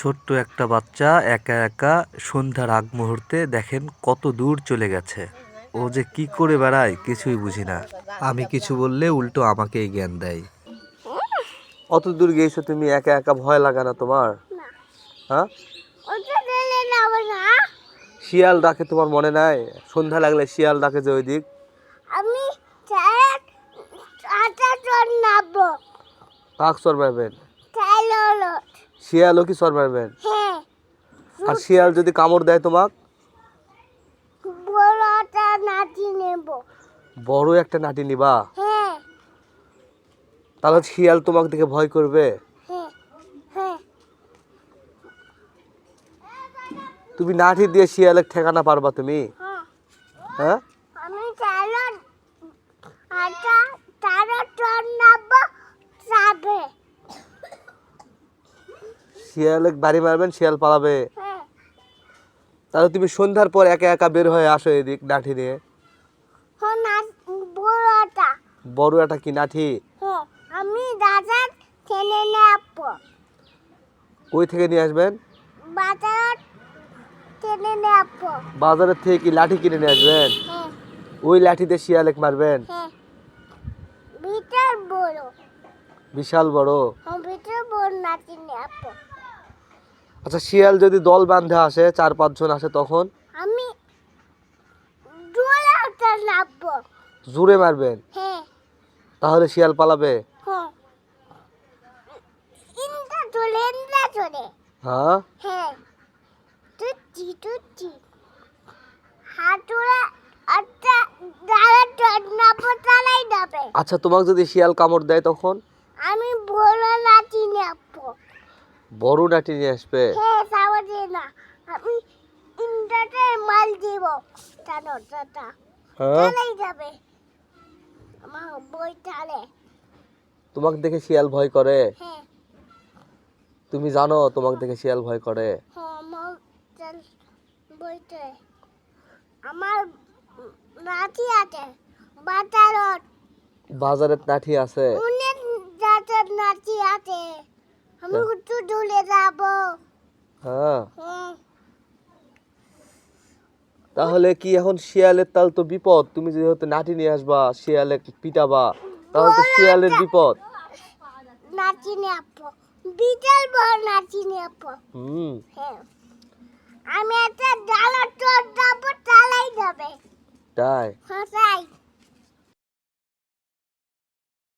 ছোট্ট একটা বাচ্চা একা একা সন্ধ্যার আগ মুহূর্তে দেখেন কত দূর চলে গেছে। ও যে কি করে বেড়ায় কিছুই বুঝি না। আমি কিছু বললে উল্টো আমাকেই জ্ঞান দেয়। অত দূর গিয়েছো তুমি একা একা, ভয় লাগা না তোমার? হ্যাঁ, শিয়াল ডাকে তোমার মনে নাই? সন্ধ্যা লাগলে শিয়াল ডাকে যে ওই দিক। আমি কাক চর মারবেন? শিয়ালও কি চর মারবেন? আর শিয়াল যদি কামড় দেয় তোমাক? বড় একটা নাটি নিবা? তাহলে শিয়াল তোমাক দেখে ভয় করবে? তুমি নাঠি দিয়ে শিয়ালে ঠেকানা পারবা তুমি? হ্যাঁ, শিয়ালে বাড়ি মারবেন, শিয়াল পালাবে। তাহলে তুমি সন্ধ্যার পর একা একা বের হয়ে আসো এদিক লাঠি নিয়ে। বড় একটা কি লাঠি? আমি দাদা ঠেলে নেব। কই থেকে নিয়ে আসবেন? বাজার ঠেলে নেব। বাজারের থেকে কি লাঠি কিনে নিয়ে আসবেন? ওই লাঠিতে শিয়ালেক মারবেন? বিশাল বড়। বিশাল বড়? বিশাল বড় লাঠি নেব। আচ্ছা, শিয়াল যদি দল বাঁধে আসে, 4-5 জন আসে, তখন? আমি জোরে নাচব। জোরে মারবেন? তাহলে শিয়াল পালাবে? হ্যাঁ, আচ্ছা, তোমাকে যদি শিয়াল কামড় দেয় তখন? আমি বড় লাঠি নেব। বড় লাঠি নিয়ে আসবে? আমি ইন্টারতে মাল দিব। যাবে আমার বই টালে। তোমাকে দেখে শিয়াল ভয় করে? তুমি জানো তোমাকে দেখে শিয়াল ভয় করে? আমার লাঠি আছে বাজারের লাঠি আছে? অনেক জাতের লাঠি আছে। আমি একটু দূরে যাব। হ্যাঁ, তাহলে কি এখন শিয়ালের তাল তো বিপদ। তুমি যদি হয়তো লাঠি নিয়ে আসবা, শিয়ালে পিটাবা, তাহলে তো শিয়ালের বিপদ। লাঠি নেব, বিশাল বড় লাঠি নেব। আমি একটা ডালা চড় যাবো, চালাই যাবে। তাই? হ্যাঁ, তাই।